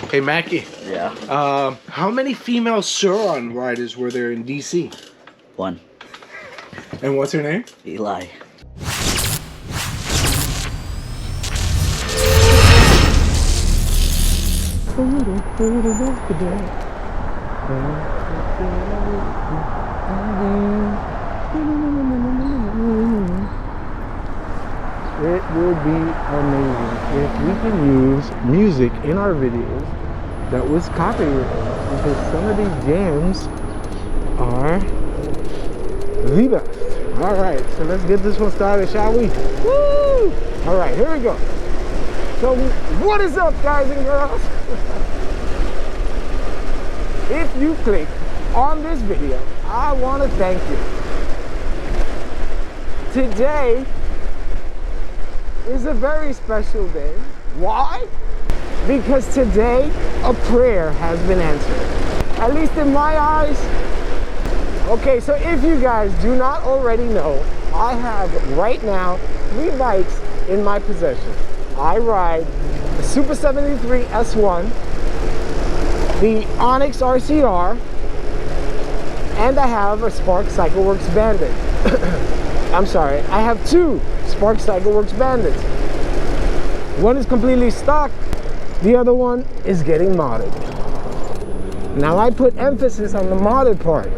Hey, Mackie. Yeah. How many female Sauron riders were there in DC? 1. And what's her name? Eli. It would be amazing if we can use music in our videos that was copyrighted, because some of these jams are the best. Alright, so let's get this one started, shall we? Woo! Alright, here we go. So, what is up, guys and girls? If you click on this video, I want to thank you. Today is a very special day. Why? Because today a prayer has been answered. At least in my eyes. Okay, so if you guys do not already know, I have right now 3 bikes in my possession. I ride the Super 73 S1, the ONYX RCR, and I have a Spark CycleWorks Bandit. I'm sorry, I have 2 Spark CycleWorks Bandits. One is completely stock, the other one is getting modded. Now I put emphasis on the modded part.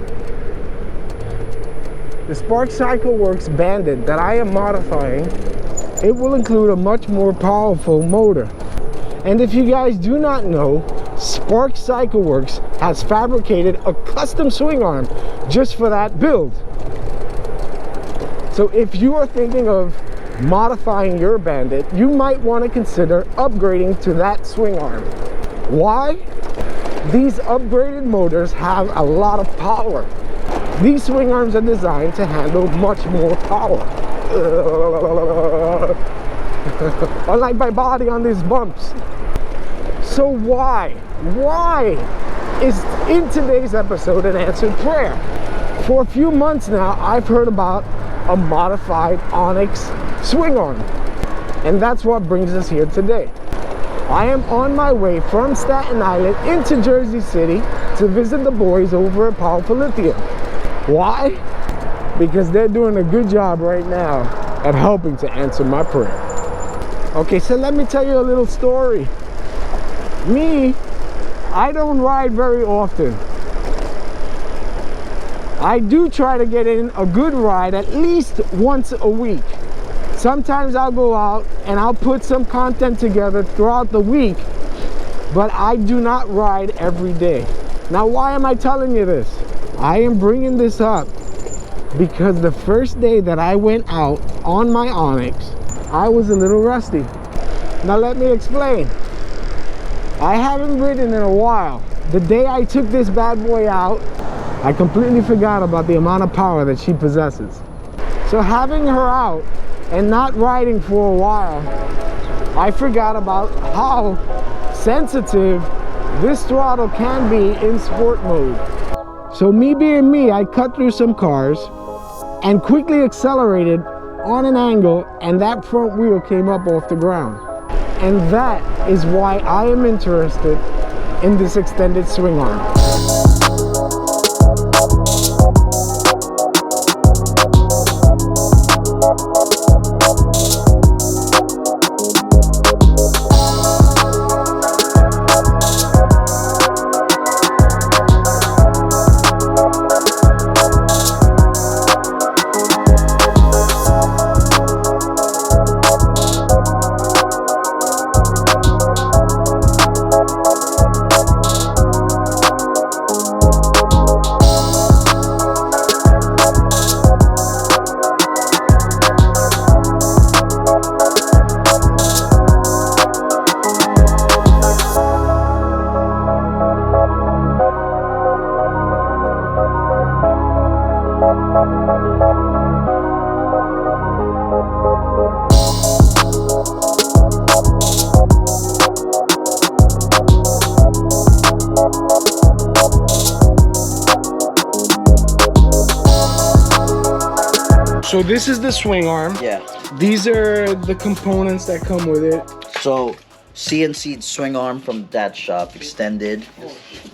The Spark CycleWorks Bandit that I am modifying, it will include a much more powerful motor. And if you guys do not know, Spark CycleWorks has fabricated a custom swing arm just for that build. So if you are thinking of modifying your Bandit, you might want to consider upgrading to that swing arm. Why? These upgraded motors have a lot of power. These swing arms are designed to handle much more power. Unlike my body on these bumps. So why is in today's episode an answered prayer? For a few months now, I've heard about a modified ONYX swing arm, and that's what brings us here today. I am on my way from Staten Island into Jersey City to visit the boys over at Powerful Lithium. Why? Because they're doing a good job right now at helping to answer my prayer. Okay, so let me tell you a little story. Me, I don't ride very often. I do try to get in a good ride at least once a week. Sometimes I'll go out and I'll put some content together throughout the week, but I do not ride every day. Now, why am I telling you this? I am bringing this up because the first day that I went out on my ONYX, I was a little rusty. Now let me explain. I haven't ridden in a while. The day I took this bad boy out, I completely forgot about the amount of power that she possesses. So having her out and not riding for a while, I forgot about how sensitive this throttle can be in sport mode. So me being me, I cut through some cars and quickly accelerated on an angle, and that front wheel came up off the ground. And that is why I am interested in this extended swing arm. So this is the swing arm. Yeah. These are the components that come with it. So CNC swing arm from that shop, extended.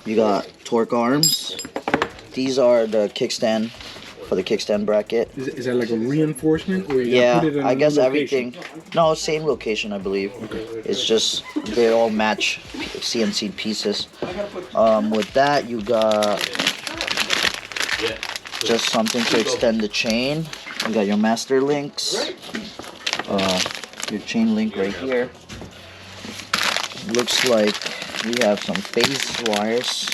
You got torque arms. These are the kickstand for the kickstand bracket. Is that like a reinforcement? Or Yeah, put it in I guess location? everything. No, same location, I believe. Okay. It's just they all match CNC pieces. With that, you got just something to extend the chain. You got your master links. Your chain link right here. Looks like we have some phase wires.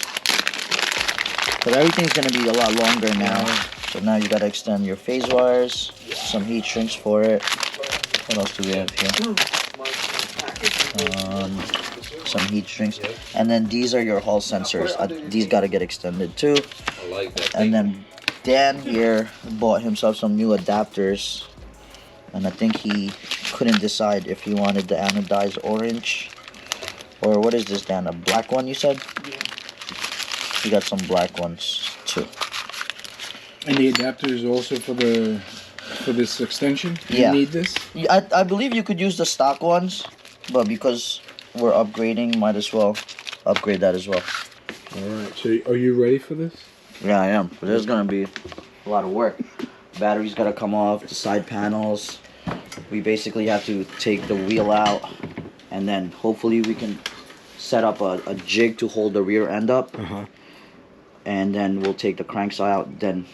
But everything's gonna be a lot longer now. So now you gotta extend your phase wires, some heat shrinks for it. What else do we have here? Some heat shrinks. And then these are your hall sensors. These gotta get extended too. And then Dan here bought himself some new adapters. And I think he couldn't decide if he wanted the anodized orange. Or what is this, Dan? A black one, you said? You got some black ones too. And the adapter is also for this extension? Yeah. You need this? I believe you could use the stock ones, but because we're upgrading, might as well upgrade that as well. Alright, so are you ready for this? Yeah, I am. But there's gonna be a lot of work. Batteries gotta come off, the side panels. We basically have to take the wheel out, and then hopefully we can set up a jig to hold the rear end up. And then we'll take the cranks out. Then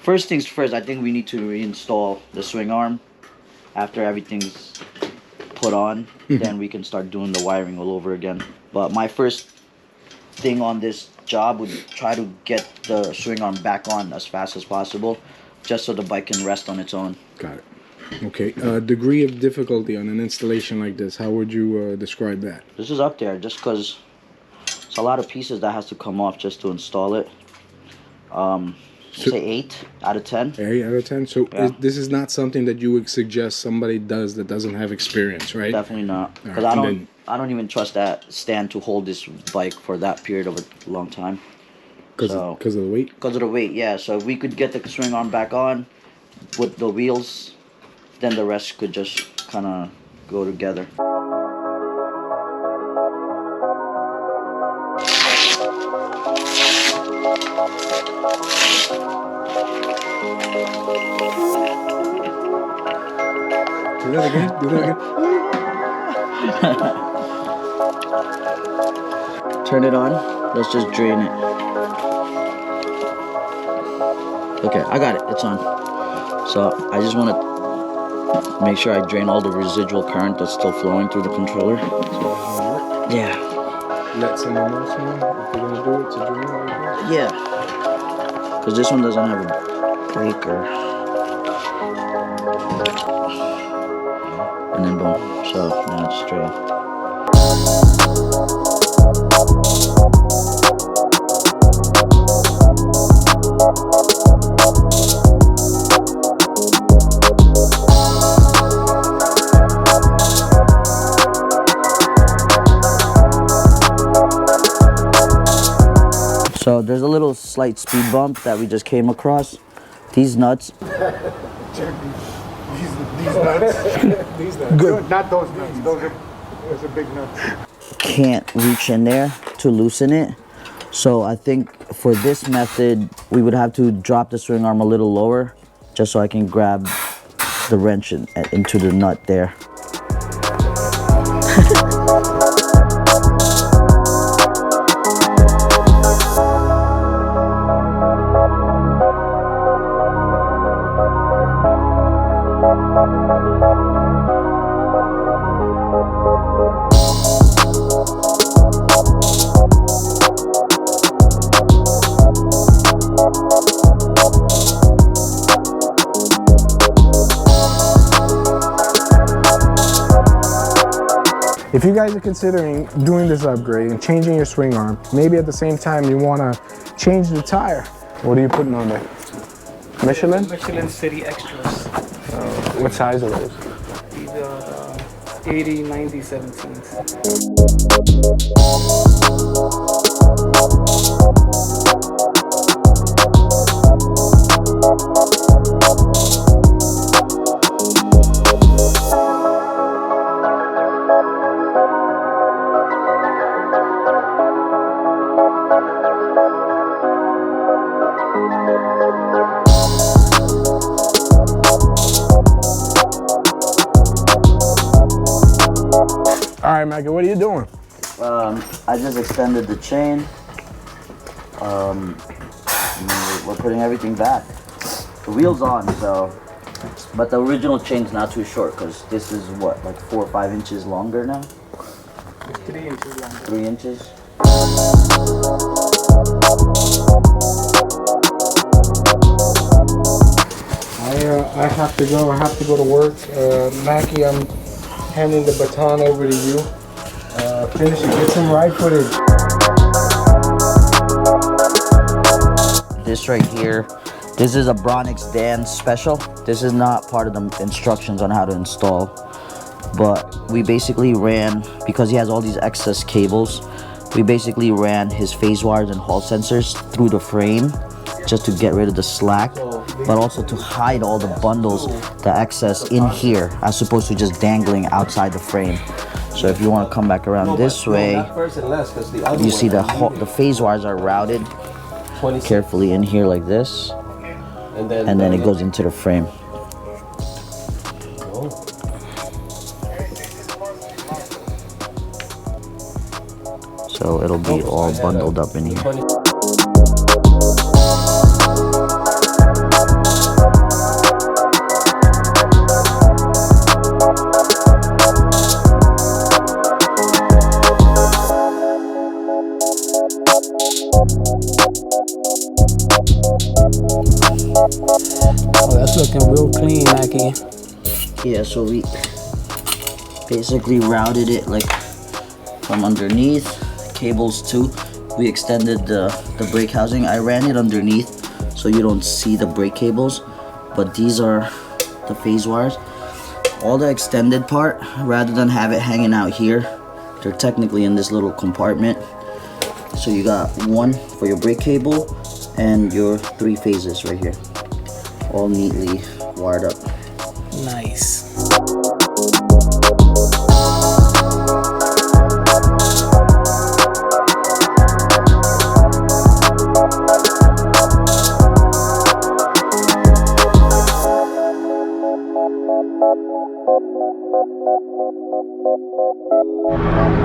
first things first, I think we need to reinstall the swing arm. After everything's put on, then we can start doing the wiring all over again. But my first thing on this job would try to get the swing arm back on as fast as possible, just so the bike can rest on its own. Got it. Okay, degree of difficulty on an installation like this, how would you describe that? This is up there just because it's a lot of pieces that has to come off just to install it. Say 8 out of 10. 8 out of 10. So Yeah. this is not something that you would suggest somebody does that doesn't have experience, right? Definitely not, because Alright, I don't even trust that stand to hold this bike for that period of a long time. Because of the weight? Because of the weight, yeah. So if we could get the swing arm back on with the wheels, then the rest could just kind of go together. Do that again. Do that again. Turn it on. Let's just drain it. Okay, I got it. It's on. So I just want to make sure I drain all the residual current that's still flowing through the controller. Yeah. Let someone else know if you're gonna do it to drain it. Yeah. Because this one doesn't have a breaker. And then boom. So now it's straight. So there's a little slight speed bump that we just came across. These nuts. These nuts. These nuts. Good. Not those nuts. Those are big nuts. Can't reach in there to loosen it. So I think for this method, we would have to drop the swing arm a little lower just so I can grab the wrench into the nut there. If you guys are considering doing this upgrade and changing your swing arm, maybe at the same time you want to change the tire, what are you putting on there? Michelin? Michelin City Extras. What size are those? These are 80, 90, 17s. Maggie, what are you doing? I just extended the chain. We're putting everything back. The wheel's on, so, but the original chain's not too short because this is what, like 4 or 5 inches longer now? 3 inches long. 3 inches. I have to go. I have to go to work. Mackie, I'm handing the baton over to you. Finish it. Get some ride footage. This right here, this is a ONYX dance special. This is not part of the instructions on how to install, but we basically ran, because he has all these excess cables, we basically ran his phase wires and hall sensors through the frame just to get rid of the slack, but also to hide all the bundles, the excess in here, as opposed to just dangling outside the frame. So if you want to come back around this way, you see the phase wires are routed carefully in here like this, and then it goes into the frame. So it'll be all bundled up in here. Oh, that's looking real clean, Mackie. Yeah, so we basically routed it like from underneath, cables too. We extended the brake housing. I ran it underneath so you don't see the brake cables, but these are the phase wires. All the extended part, rather than have it hanging out here, they're technically in this little compartment. So you got one for your brake cable and your 3 phases right here, all neatly wired up. Nice.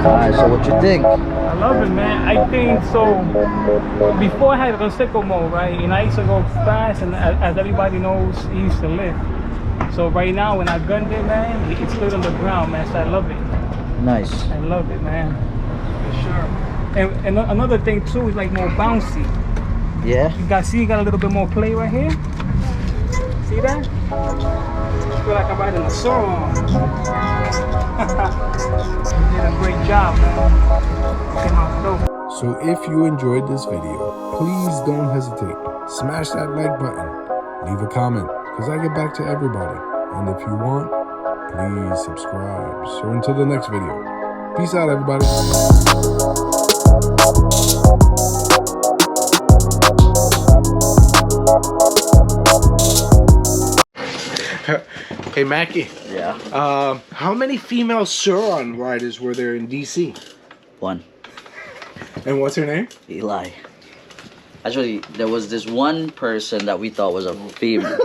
Alright, so what you think? I love it, man. I think so. Before I had recycle mode, right? And I used to go fast, and as everybody knows, he used to lift. So right now, when I gunned it, man, it slid on the ground, man. So I love it. Nice. I love it, man. For sure. And another thing too is like more bouncy. Yeah? You got a little bit more play right here. See that? I feel like I'm riding a song. You did a great job, man. Came out dope. So if you enjoyed this video, please don't hesitate. Smash that like button. Leave a comment, because I get back to everybody. And if you want, please subscribe. So until the next video, peace out, everybody. Hey Mackie, Yeah. how many female Suron riders were there in DC? 1. And what's her name? Eli. Actually, there was this one person that we thought was a female,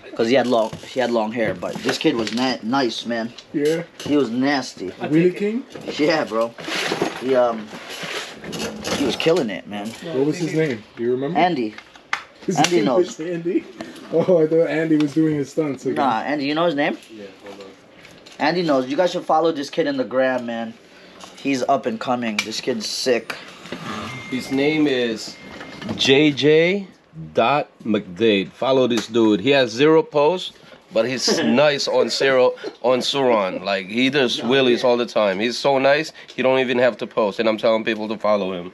because he had long hair. But this kid was nice, man. Yeah. He was nasty. Wheelie King? Yeah, bro. He was killing it, man. What was his name? Do you remember? Andy. Andy knows. Andy? Oh, I thought Andy was doing his stunts again. Nah, Andy, you know his name? Yeah, hold on. Andy knows. You guys should follow this kid in the gram, man. He's up and coming. This kid's sick. His name is JJ.McDade. Follow this dude. He has 0 posts, but he's nice on Suron. Like, he does wheelies all the time. He's so nice, he don't even have to post. And I'm telling people to follow him.